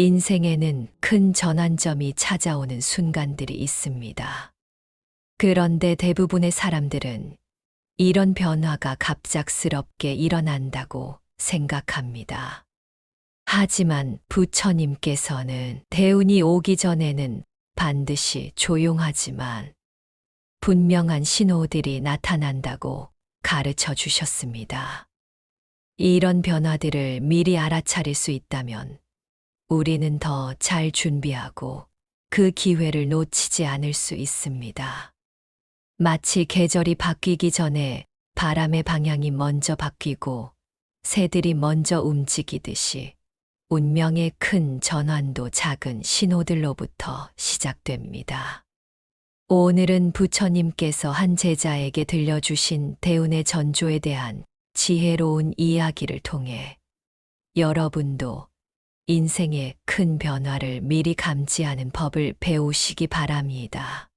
인생에는 큰 전환점이 찾아오는 순간들이 있습니다. 그런데 대부분의 사람들은 이런 변화가 갑작스럽게 일어난다고 생각합니다. 하지만 부처님께서는 대운이 오기 전에는 반드시 조용하지만 분명한 신호들이 나타난다고 가르쳐 주셨습니다. 이런 변화들을 미리 알아차릴 수 있다면 우리는 더 잘 준비하고 그 기회를 놓치지 않을 수 있습니다. 마치 계절이 바뀌기 전에 바람의 방향이 먼저 바뀌고 새들이 먼저 움직이듯이 운명의 큰 전환도 작은 신호들로부터 시작됩니다. 오늘은 부처님께서 한 제자에게 들려주신 대운의 전조에 대한 지혜로운 이야기를 통해 여러분도 인생의 큰 변화를 미리 감지하는 법을 배우시기 바랍니다.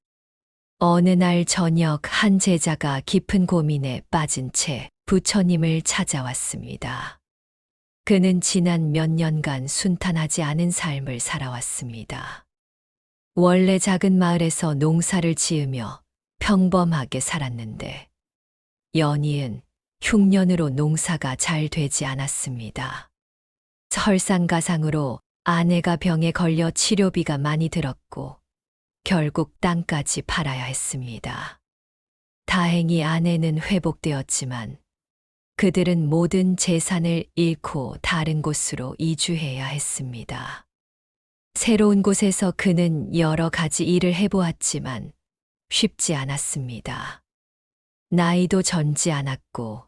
어느 날 저녁 한 제자가 깊은 고민에 빠진 채 부처님을 찾아왔습니다. 그는 지난 몇 년간 순탄하지 않은 삶을 살아왔습니다. 원래 작은 마을에서 농사를 지으며 평범하게 살았는데 연이은 흉년으로 농사가 잘 되지 않았습니다. 설상가상으로 아내가 병에 걸려 치료비가 많이 들었고 결국 땅까지 팔아야 했습니다. 다행히 아내는 회복되었지만 그들은 모든 재산을 잃고 다른 곳으로 이주해야 했습니다. 새로운 곳에서 그는 여러 가지 일을 해보았지만 쉽지 않았습니다. 나이도 젊지 않았고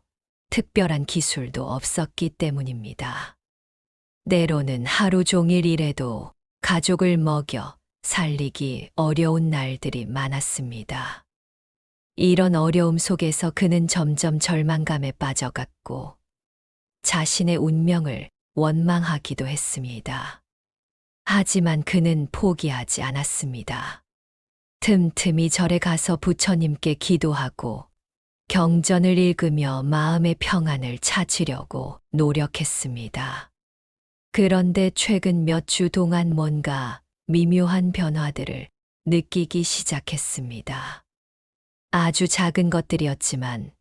특별한 기술도 없었기 때문입니다. 때로는 하루 종일 일해도 가족을 먹여 살리기 어려운 날들이 많았습니다. 이런 어려움 속에서 그는 점점 절망감에 빠져갔고 자신의 운명을 원망하기도 했습니다. 하지만 그는 포기하지 않았습니다. 틈틈이 절에 가서 부처님께 기도하고 경전을 읽으며 마음의 평안을 찾으려고 노력했습니다. 그런데 최근 몇 주 동안 뭔가 미묘한 변화들을 느끼기 시작했습니다. 아주 작은 것들이었지만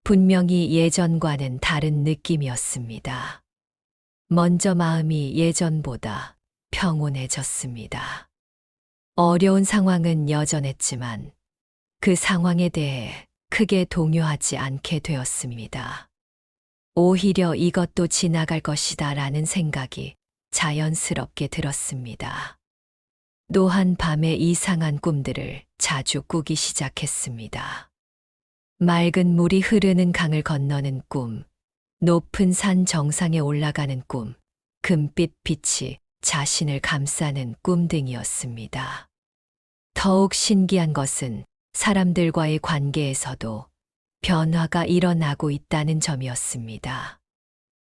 분명히 예전과는 다른 느낌이었습니다. 먼저 마음이 예전보다 평온해졌습니다. 어려운 상황은 여전했지만 그 상황에 대해 크게 동요하지 않게 되었습니다. 오히려 이것도 지나갈 것이다 라는 생각이 자연스럽게 들었습니다. 또한 밤에 이상한 꿈들을 자주 꾸기 시작했습니다. 맑은 물이 흐르는 강을 건너는 꿈, 높은 산 정상에 올라가는 꿈, 금빛 빛이 자신을 감싸는 꿈 등이었습니다. 더욱 신기한 것은 사람들과의 관계에서도 변화가 일어나고 있다는 점이었습니다.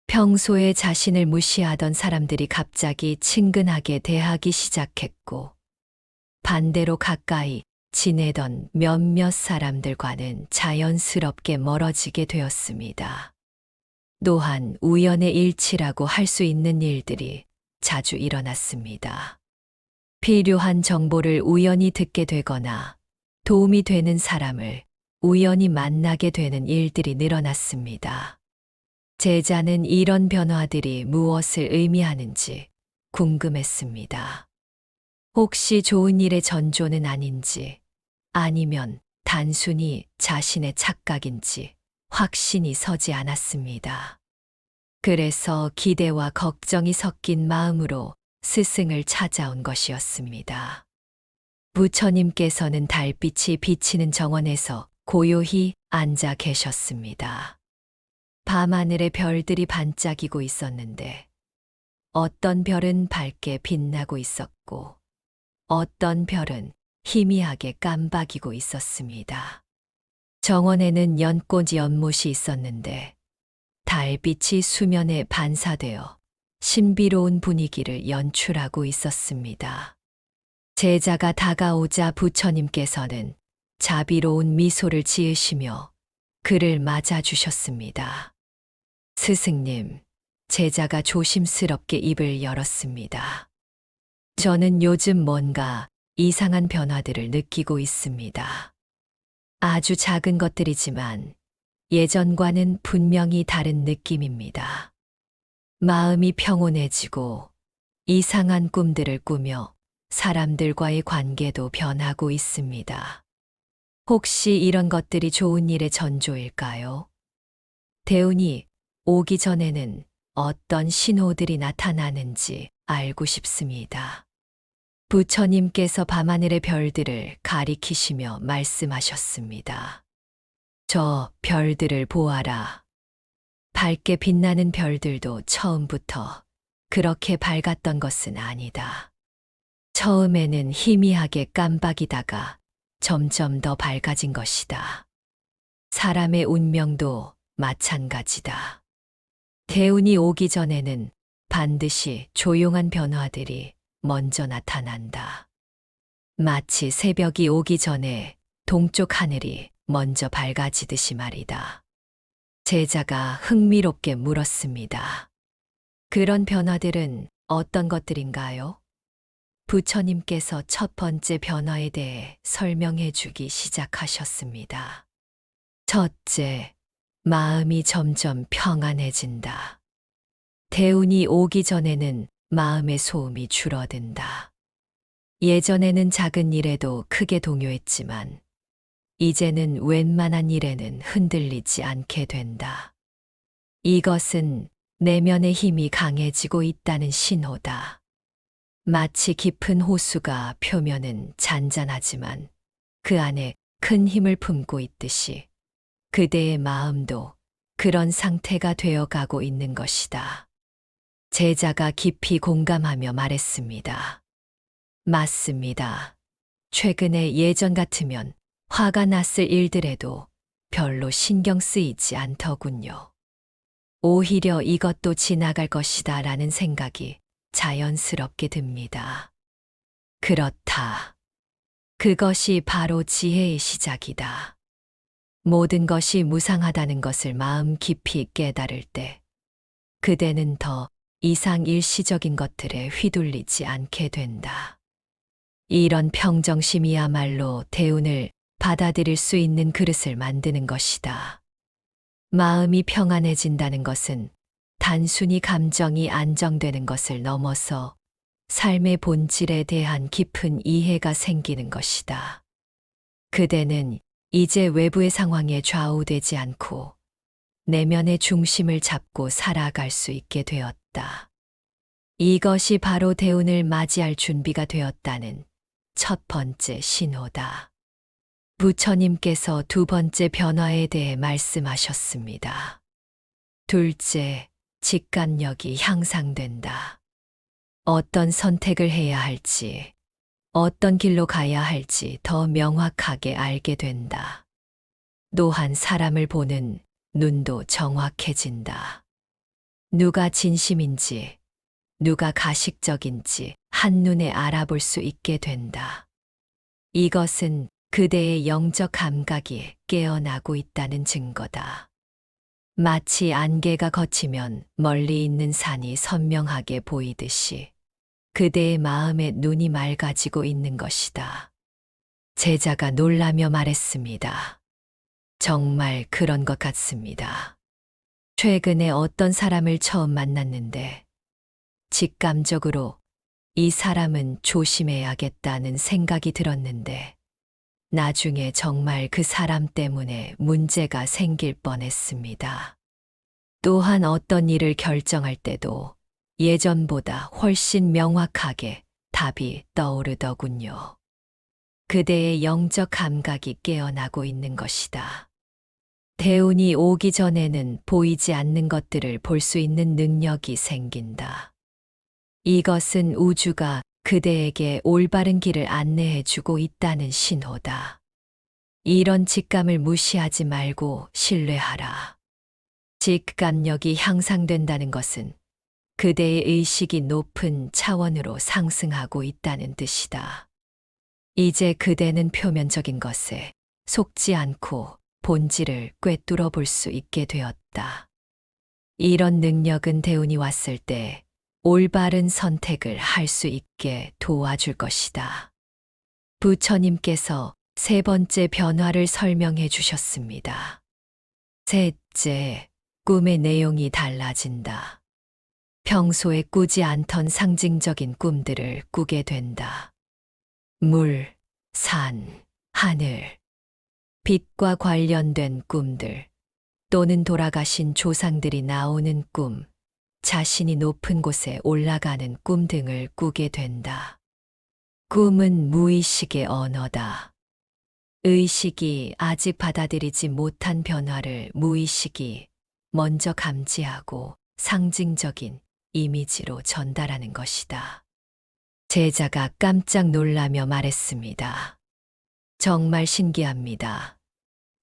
평소에 자신을 무시하던 사람들이 갑자기 친근하게 대하기 시작했고, 반대로 가까이 지내던 몇몇 사람들과는 자연스럽게 멀어지게 되었습니다. 또한 우연의 일치라고 할 수 있는 일들이 자주 일어났습니다. 필요한 정보를 우연히 듣게 되거나 도움이 되는 사람을 우연히 만나게 되는 일들이 늘어났습니다. 제자는 이런 변화들이 무엇을 의미하는지 궁금했습니다. 혹시 좋은 일의 전조는 아닌지, 아니면 단순히 자신의 착각인지 확신이 서지 않았습니다. 그래서 기대와 걱정이 섞인 마음으로 스승을 찾아온 것이었습니다. 부처님께서는 달빛이 비치는 정원에서 고요히 앉아 계셨습니다. 밤하늘에 별들이 반짝이고 있었는데 어떤 별은 밝게 빛나고 있었고 어떤 별은 희미하게 깜박이고 있었습니다. 정원에는 연꽃 연못이 있었는데 달빛이 수면에 반사되어 신비로운 분위기를 연출하고 있었습니다. 제자가 다가오자 부처님께서는 자비로운 미소를 지으시며 그를 맞아주셨습니다. 스승님, 제자가 조심스럽게 입을 열었습니다. 저는 요즘 뭔가 이상한 변화들을 느끼고 있습니다. 아주 작은 것들이지만 예전과는 분명히 다른 느낌입니다. 마음이 평온해지고 이상한 꿈들을 꾸며 사람들과의 관계도 변하고 있습니다. 혹시 이런 것들이 좋은 일의 전조일까요? 대운이 오기 전에는 어떤 신호들이 나타나는지 알고 싶습니다. 부처님께서 밤하늘의 별들을 가리키시며 말씀하셨습니다. 저 별들을 보아라. 밝게 빛나는 별들도 처음부터 그렇게 밝았던 것은 아니다. 처음에는 희미하게 깜박이다가 점점 더 밝아진 것이다. 사람의 운명도 마찬가지다. 대운이 오기 전에는 반드시 조용한 변화들이 먼저 나타난다. 마치 새벽이 오기 전에 동쪽 하늘이 먼저 밝아지듯이 말이다. 제자가 흥미롭게 물었습니다. 그런 변화들은 어떤 것들인가요? 부처님께서 첫 번째 변화에 대해 설명해 주기 시작하셨습니다. 첫째, 마음이 점점 평안해진다. 대운이 오기 전에는 마음의 소음이 줄어든다. 예전에는 작은 일에도 크게 동요했지만 이제는 웬만한 일에는 흔들리지 않게 된다. 이것은 내면의 힘이 강해지고 있다는 신호다. 마치 깊은 호수가 표면은 잔잔하지만 그 안에 큰 힘을 품고 있듯이 그대의 마음도 그런 상태가 되어가고 있는 것이다. 제자가 깊이 공감하며 말했습니다. 맞습니다. 최근에 예전 같으면 화가 났을 일들에도 별로 신경 쓰이지 않더군요. 오히려 이것도 지나갈 것이다 라는 생각이 자연스럽게 듭니다. 그렇다. 그것이 바로 지혜의 시작이다. 모든 것이 무상하다는 것을 마음 깊이 깨달을 때 그대는 더 이상 일시적인 것들에 휘둘리지 않게 된다. 이런 평정심이야말로 대운을 받아들일 수 있는 그릇을 만드는 것이다. 마음이 평안해진다는 것은 단순히 감정이 안정되는 것을 넘어서 삶의 본질에 대한 깊은 이해가 생기는 것이다. 그대는 이제 외부의 상황에 좌우되지 않고 내면의 중심을 잡고 살아갈 수 있게 되었다. 이것이 바로 대운을 맞이할 준비가 되었다는 첫 번째 신호다. 부처님께서 두 번째 변화에 대해 말씀하셨습니다. 둘째, 직감력이 향상된다. 어떤 선택을 해야 할지, 어떤 길로 가야 할지 더 명확하게 알게 된다. 또한 사람을 보는 눈도 정확해진다. 누가 진심인지, 누가 가식적인지 한눈에 알아볼 수 있게 된다. 이것은 그대의 영적 감각이 깨어나고 있다는 증거다. 마치 안개가 걷히면 멀리 있는 산이 선명하게 보이듯이 그대의 마음의 눈이 맑아지고 있는 것이다. 제자가 놀라며 말했습니다. 정말 그런 것 같습니다. 최근에 어떤 사람을 처음 만났는데 직감적으로 이 사람은 조심해야겠다는 생각이 들었는데 나중에 정말 그 사람 때문에 문제가 생길 뻔했습니다. 또한 어떤 일을 결정할 때도 예전보다 훨씬 명확하게 답이 떠오르더군요. 그대의 영적 감각이 깨어나고 있는 것이다. 대운이 오기 전에는 보이지 않는 것들을 볼 수 있는 능력이 생긴다. 이것은 우주가 그대에게 올바른 길을 안내해 주고 있다는 신호다. 이런 직감을 무시하지 말고 신뢰하라. 직감력이 향상된다는 것은 그대의 의식이 높은 차원으로 상승하고 있다는 뜻이다. 이제 그대는 표면적인 것에 속지 않고 본질을 꿰뚫어 볼 수 있게 되었다. 이런 능력은 대운이 왔을 때 올바른 선택을 할 수 있게 도와줄 것이다. 부처님께서 세 번째 변화를 설명해 주셨습니다. 셋째, 꿈의 내용이 달라진다. 평소에 꾸지 않던 상징적인 꿈들을 꾸게 된다. 물, 산, 하늘, 빛과 관련된 꿈들, 또는 돌아가신 조상들이 나오는 꿈, 자신이 높은 곳에 올라가는 꿈 등을 꾸게 된다. 꿈은 무의식의 언어다. 의식이 아직 받아들이지 못한 변화를 무의식이 먼저 감지하고 상징적인 이미지로 전달하는 것이다. 제자가 깜짝 놀라며 말했습니다. 정말 신기합니다.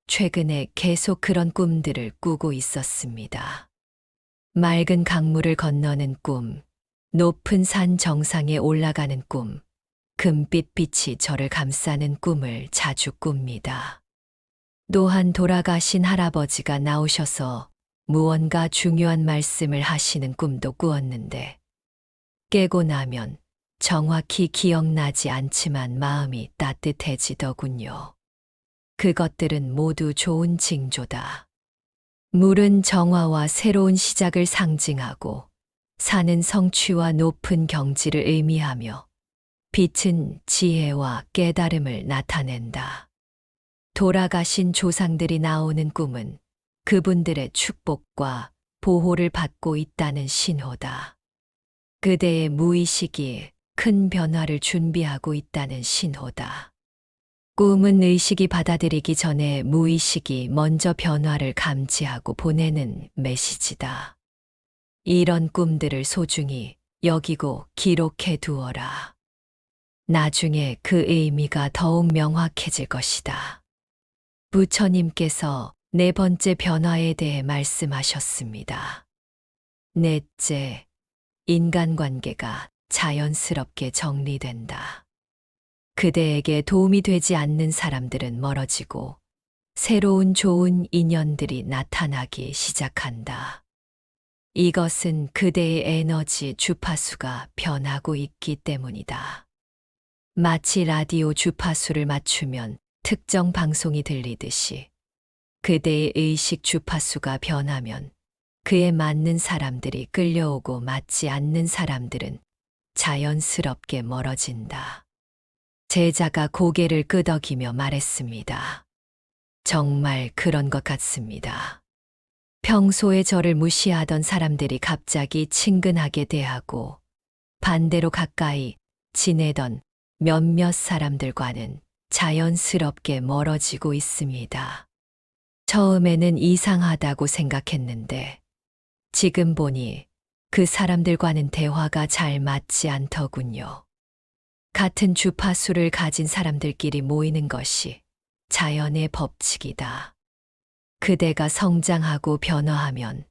최근에 계속 그런 꿈들을 꾸고 있었습니다. 맑은 강물을 건너는 꿈, 높은 산 정상에 올라가는 꿈, 금빛 빛이 저를 감싸는 꿈을 자주 꿉니다. 또한 돌아가신 할아버지가 나오셔서 무언가 중요한 말씀을 하시는 꿈도 꾸었는데, 깨고 나면 정확히 기억나지 않지만 마음이 따뜻해지더군요. 그것들은 모두 좋은 징조다. 물은 정화와 새로운 시작을 상징하고, 산은 성취와 높은 경지를 의미하며, 빛은 지혜와 깨달음을 나타낸다. 돌아가신 조상들이 나오는 꿈은 그분들의 축복과 보호를 받고 있다는 신호다. 그대의 무의식이 큰 변화를 준비하고 있다는 신호다. 꿈은 의식이 받아들이기 전에 무의식이 먼저 변화를 감지하고 보내는 메시지다. 이런 꿈들을 소중히 여기고 기록해 두어라. 나중에 그 의미가 더욱 명확해질 것이다. 부처님께서 네 번째 변화에 대해 말씀하셨습니다. 넷째, 인간관계가 자연스럽게 정리된다. 그대에게 도움이 되지 않는 사람들은 멀어지고 새로운 좋은 인연들이 나타나기 시작한다. 이것은 그대의 에너지 주파수가 변하고 있기 때문이다. 마치 라디오 주파수를 맞추면 특정 방송이 들리듯이 그대의 의식 주파수가 변하면 그에 맞는 사람들이 끌려오고 맞지 않는 사람들은 자연스럽게 멀어진다. 제자가 고개를 끄덕이며 말했습니다. 정말 그런 것 같습니다. 평소에 저를 무시하던 사람들이 갑자기 친근하게 대하고 반대로 가까이 지내던 몇몇 사람들과는 자연스럽게 멀어지고 있습니다. 처음에는 이상하다고 생각했는데 지금 보니 그 사람들과는 대화가 잘 맞지 않더군요. 같은 주파수를 가진 사람들끼리 모이는 것이 자연의 법칙이다. 그대가 성장하고 변화하면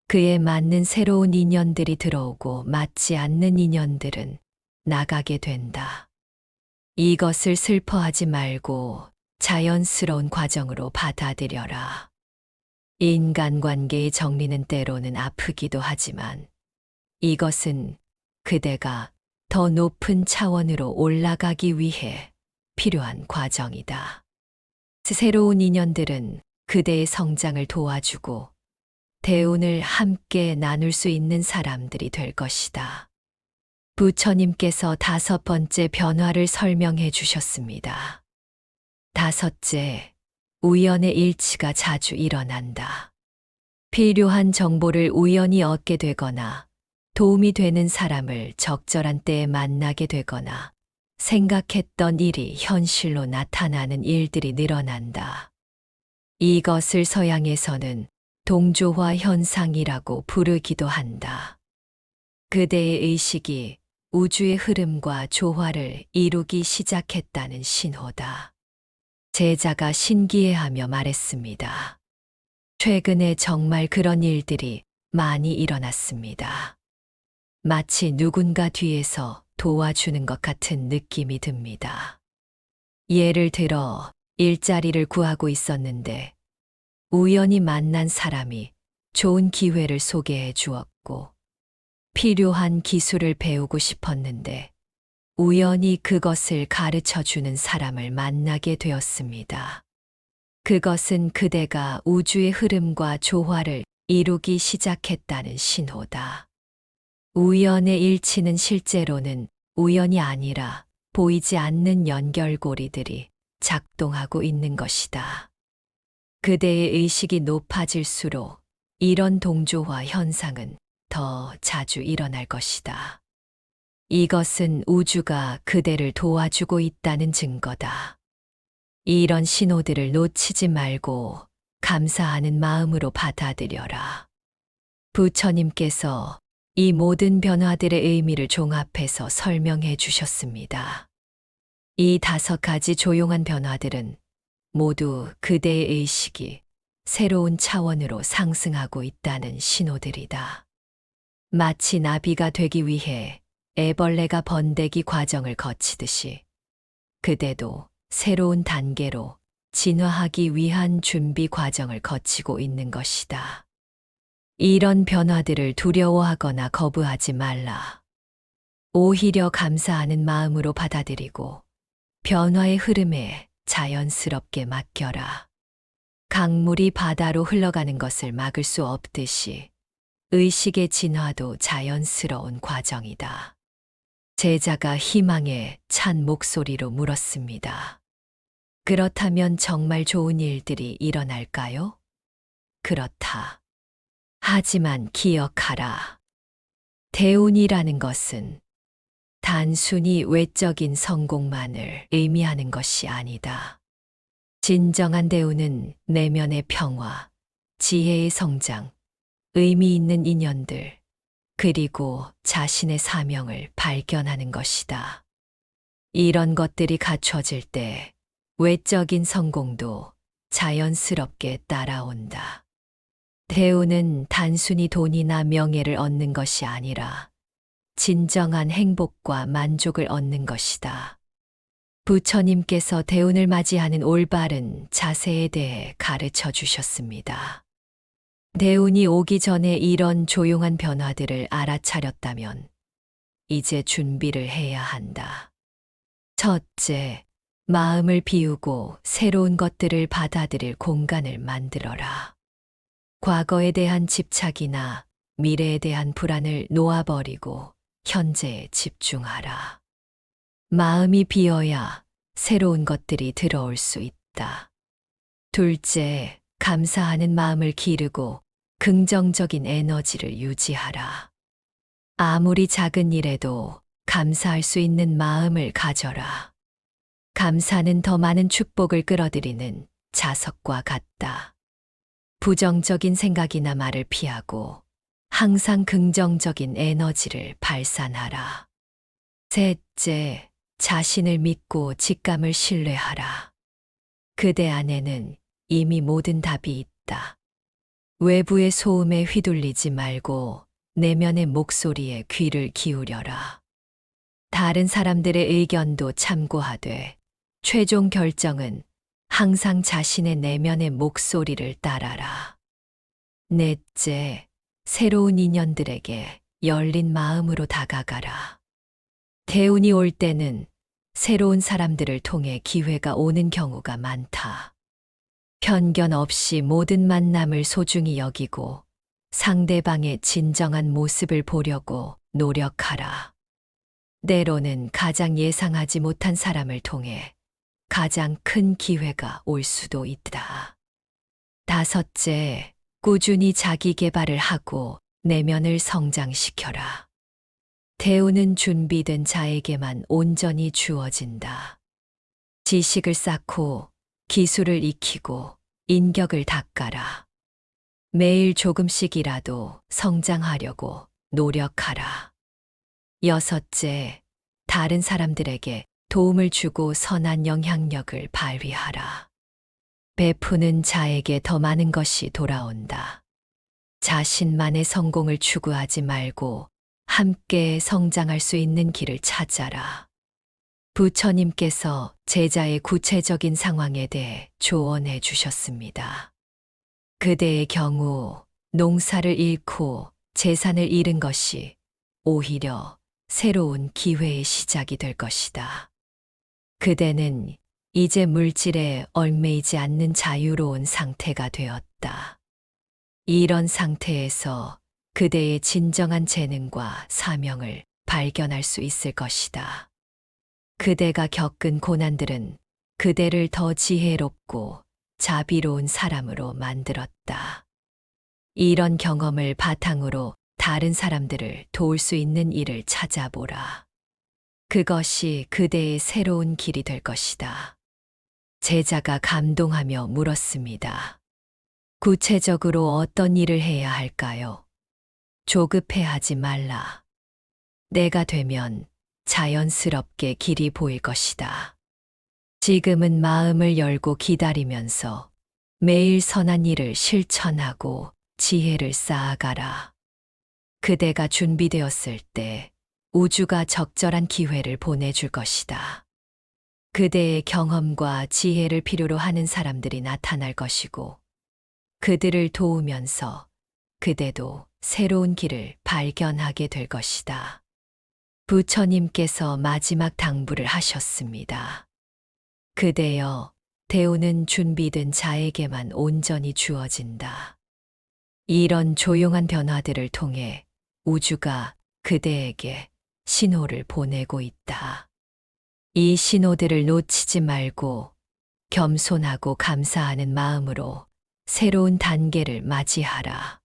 그에 맞는 새로운 인연들이 들어오고 맞지 않는 인연들은 나가게 된다. 이것을 슬퍼하지 말고 자연스러운 과정으로 받아들여라. 인간관계의 정리는 때로는 아프기도 하지만 이것은 그대가 더 높은 차원으로 올라가기 위해 필요한 과정이다. 새로운 인연들은 그대의 성장을 도와주고 대운을 함께 나눌 수 있는 사람들이 될 것이다. 부처님께서 다섯 번째 변화를 설명해 주셨습니다. 다섯째, 우연의 일치가 자주 일어난다. 필요한 정보를 우연히 얻게 되거나 도움이 되는 사람을 적절한 때에 만나게 되거나 생각했던 일이 현실로 나타나는 일들이 늘어난다. 이것을 서양에서는 동조화 현상이라고 부르기도 한다. 그대의 의식이 우주의 흐름과 조화를 이루기 시작했다는 신호다. 제자가 신기해하며 말했습니다. 최근에 정말 그런 일들이 많이 일어났습니다. 마치 누군가 뒤에서 도와주는 것 같은 느낌이 듭니다. 예를 들어 일자리를 구하고 있었는데 우연히 만난 사람이 좋은 기회를 소개해 주었고 필요한 기술을 배우고 싶었는데 우연히 그것을 가르쳐 주는 사람을 만나게 되었습니다. 그것은 그대가 우주의 흐름과 조화를 이루기 시작했다는 신호다. 우연의 일치는 실제로는 우연이 아니라 보이지 않는 연결고리들이 작동하고 있는 것이다. 그대의 의식이 높아질수록 이런 동조화 현상은 더 자주 일어날 것이다. 이것은 우주가 그대를 도와주고 있다는 증거다. 이런 신호들을 놓치지 말고 감사하는 마음으로 받아들여라. 부처님께서 이 모든 변화들의 의미를 종합해서 설명해 주셨습니다. 이 5가지 조용한 변화들은 모두 그대의 의식이 새로운 차원으로 상승하고 있다는 신호들이다. 마치 나비가 되기 위해 애벌레가 번데기 과정을 거치듯이 그대도 새로운 단계로 진화하기 위한 준비 과정을 거치고 있는 것이다. 이런 변화들을 두려워하거나 거부하지 말라. 오히려 감사하는 마음으로 받아들이고 변화의 흐름에 자연스럽게 맡겨라. 강물이 바다로 흘러가는 것을 막을 수 없듯이 의식의 진화도 자연스러운 과정이다. 제자가 희망에 찬 목소리로 물었습니다. 그렇다면 정말 좋은 일들이 일어날까요? 그렇다. 하지만 기억하라. 대운이라는 것은 단순히 외적인 성공만을 의미하는 것이 아니다. 진정한 대운은 내면의 평화, 지혜의 성장, 의미 있는 인연들, 그리고 자신의 사명을 발견하는 것이다. 이런 것들이 갖춰질 때 외적인 성공도 자연스럽게 따라온다. 대운은 단순히 돈이나 명예를 얻는 것이 아니라 진정한 행복과 만족을 얻는 것이다. 부처님께서 대운을 맞이하는 올바른 자세에 대해 가르쳐 주셨습니다. 대운이 오기 전에 이런 조용한 변화들을 알아차렸다면 이제 준비를 해야 한다. 첫째, 마음을 비우고 새로운 것들을 받아들일 공간을 만들어라. 과거에 대한 집착이나 미래에 대한 불안을 놓아버리고 현재에 집중하라. 마음이 비어야 새로운 것들이 들어올 수 있다. 둘째, 감사하는 마음을 기르고 긍정적인 에너지를 유지하라. 아무리 작은 일에도 감사할 수 있는 마음을 가져라. 감사는 더 많은 축복을 끌어들이는 자석과 같다. 부정적인 생각이나 말을 피하고 항상 긍정적인 에너지를 발산하라. 셋째, 자신을 믿고 직감을 신뢰하라. 그대 안에는 이미 모든 답이 있다. 외부의 소음에 휘둘리지 말고 내면의 목소리에 귀를 기울여라. 다른 사람들의 의견도 참고하되 최종 결정은 항상 자신의 내면의 목소리를 따라라. 넷째, 새로운 인연들에게 열린 마음으로 다가가라. 대운이 올 때는 새로운 사람들을 통해 기회가 오는 경우가 많다. 편견 없이 모든 만남을 소중히 여기고 상대방의 진정한 모습을 보려고 노력하라. 때로는 가장 예상하지 못한 사람을 통해 가장 큰 기회가 올 수도 있다. 다섯째, 꾸준히 자기 개발을 하고 내면을 성장시켜라. 대운은 준비된 자에게만 온전히 주어진다. 지식을 쌓고 기술을 익히고 인격을 닦아라. 매일 조금씩이라도 성장하려고 노력하라. 여섯째, 다른 사람들에게 도움을 주고 선한 영향력을 발휘하라. 베푸는 자에게 더 많은 것이 돌아온다. 자신만의 성공을 추구하지 말고 함께 성장할 수 있는 길을 찾아라. 부처님께서 제자의 구체적인 상황에 대해 조언해 주셨습니다. 그대의 경우 농사를 잃고 재산을 잃은 것이 오히려 새로운 기회의 시작이 될 것이다. 그대는 이제 물질에 얽매이지 않는 자유로운 상태가 되었다. 이런 상태에서 그대의 진정한 재능과 사명을 발견할 수 있을 것이다. 그대가 겪은 고난들은 그대를 더 지혜롭고 자비로운 사람으로 만들었다. 이런 경험을 바탕으로 다른 사람들을 도울 수 있는 일을 찾아보라. 그것이 그대의 새로운 길이 될 것이다. 제자가 감동하며 물었습니다. 구체적으로 어떤 일을 해야 할까요? 조급해하지 말라. 내가 되면 자연스럽게 길이 보일 것이다. 지금은 마음을 열고 기다리면서 매일 선한 일을 실천하고 지혜를 쌓아가라. 그대가 준비되었을 때 우주가 적절한 기회를 보내줄 것이다. 그대의 경험과 지혜를 필요로 하는 사람들이 나타날 것이고, 그들을 도우면서 그대도 새로운 길을 발견하게 될 것이다. 부처님께서 마지막 당부를 하셨습니다. 그대여, 대우는 준비된 자에게만 온전히 주어진다. 이런 조용한 변화들을 통해 우주가 그대에게 신호를 보내고 있다. 이 신호들을 놓치지 말고 겸손하고 감사하는 마음으로 새로운 단계를 맞이하라.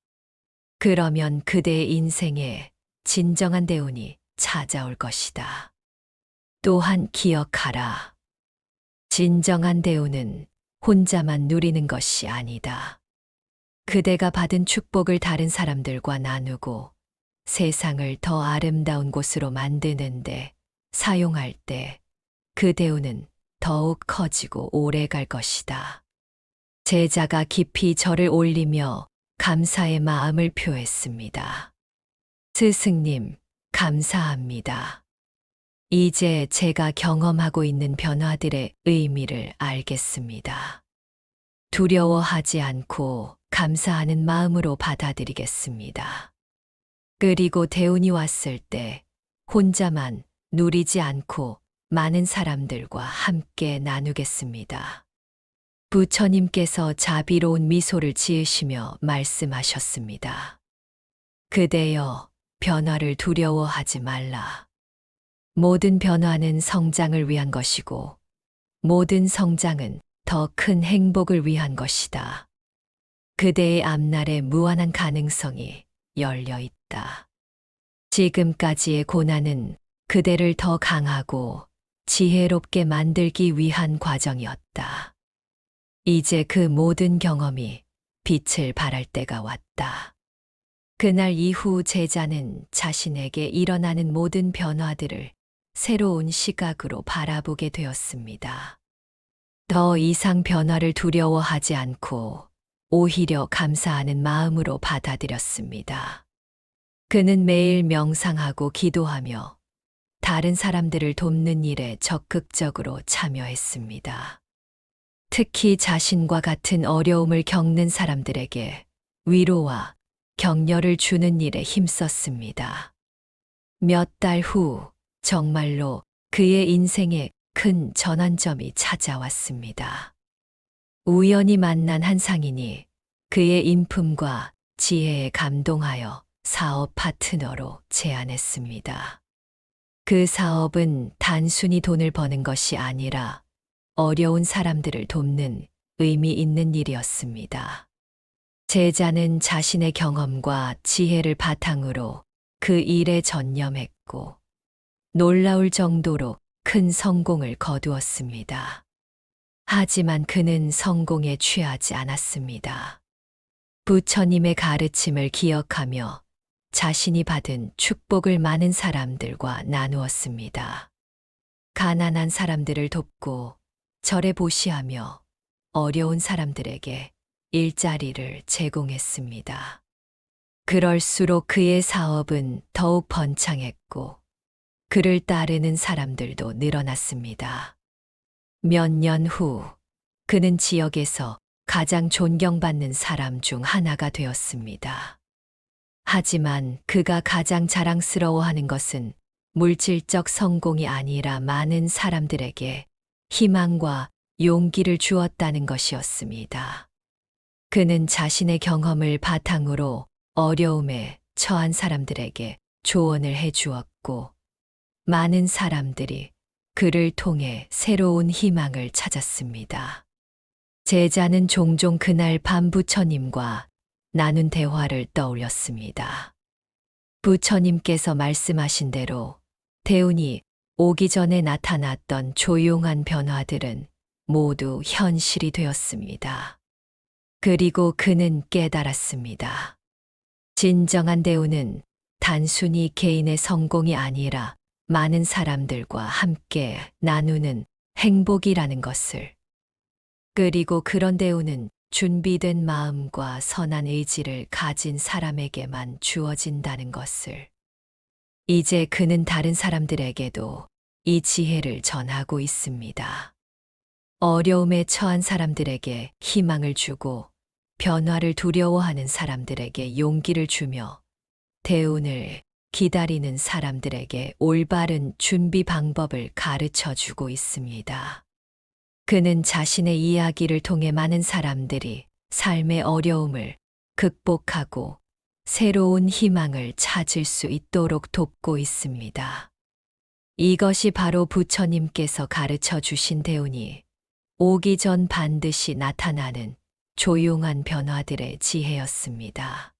그러면 그대의 인생에 진정한 대운이 찾아올 것이다. 또한 기억하라. 진정한 대운은 혼자만 누리는 것이 아니다. 그대가 받은 축복을 다른 사람들과 나누고 세상을 더 아름다운 곳으로 만드는데 사용할 때 그 대우는 더욱 커지고 오래 갈 것이다. 제자가 깊이 절을 올리며 감사의 마음을 표했습니다. 스승님, 감사합니다. 이제 제가 경험하고 있는 변화들의 의미를 알겠습니다. 두려워하지 않고 감사하는 마음으로 받아들이겠습니다. 그리고 대운이 왔을 때 혼자만 누리지 않고 많은 사람들과 함께 나누겠습니다. 부처님께서 자비로운 미소를 지으시며 말씀하셨습니다. 그대여, 변화를 두려워하지 말라. 모든 변화는 성장을 위한 것이고, 모든 성장은 더 큰 행복을 위한 것이다. 그대의 앞날에 무한한 가능성이 열려 있다. 지금까지의 고난은 그대를 더 강하고 지혜롭게 만들기 위한 과정이었다. 이제 그 모든 경험이 빛을 발할 때가 왔다. 그날 이후 제자는 자신에게 일어나는 모든 변화들을 새로운 시각으로 바라보게 되었습니다. 더 이상 변화를 두려워하지 않고 오히려 감사하는 마음으로 받아들였습니다. 그는 매일 명상하고 기도하며 다른 사람들을 돕는 일에 적극적으로 참여했습니다. 특히 자신과 같은 어려움을 겪는 사람들에게 위로와 격려를 주는 일에 힘썼습니다. 몇 달 후 정말로 그의 인생에 큰 전환점이 찾아왔습니다. 우연히 만난 한 상인이 그의 인품과 지혜에 감동하여 사업 파트너로 제안했습니다. 그 사업은 단순히 돈을 버는 것이 아니라 어려운 사람들을 돕는 의미 있는 일이었습니다. 제자는 자신의 경험과 지혜를 바탕으로 그 일에 전념했고 놀라울 정도로 큰 성공을 거두었습니다. 하지만 그는 성공에 취하지 않았습니다. 부처님의 가르침을 기억하며 자신이 받은 축복을 많은 사람들과 나누었습니다. 가난한 사람들을 돕고 절에 보시하며 어려운 사람들에게 일자리를 제공했습니다. 그럴수록 그의 사업은 더욱 번창했고 그를 따르는 사람들도 늘어났습니다. 몇 년 후 그는 지역에서 가장 존경받는 사람 중 하나가 되었습니다. 하지만 그가 가장 자랑스러워하는 것은 물질적 성공이 아니라 많은 사람들에게 희망과 용기를 주었다는 것이었습니다. 그는 자신의 경험을 바탕으로 어려움에 처한 사람들에게 조언을 해 주었고, 많은 사람들이 그를 통해 새로운 희망을 찾았습니다. 제자는 종종 그날 밤 부처님과 나눈 대화를 떠올렸습니다. 부처님께서 말씀하신 대로 대운이 오기 전에 나타났던 조용한 변화들은 모두 현실이 되었습니다. 그리고 그는 깨달았습니다. 진정한 대운은 단순히 개인의 성공이 아니라 많은 사람들과 함께 나누는 행복이라는 것을. 그리고 그런 대우는 준비된 마음과 선한 의지를 가진 사람에게만 주어진다는 것을. 이제 그는 다른 사람들에게도 이 지혜를 전하고 있습니다. 어려움에 처한 사람들에게 희망을 주고, 변화를 두려워하는 사람들에게 용기를 주며, 대운을 기다리는 사람들에게 올바른 준비 방법을 가르쳐 주고 있습니다. 그는 자신의 이야기를 통해 많은 사람들이 삶의 어려움을 극복하고 새로운 희망을 찾을 수 있도록 돕고 있습니다. 이것이 바로 부처님께서 가르쳐 주신 대운이 오기 전 반드시 나타나는 조용한 변화들의 지혜였습니다.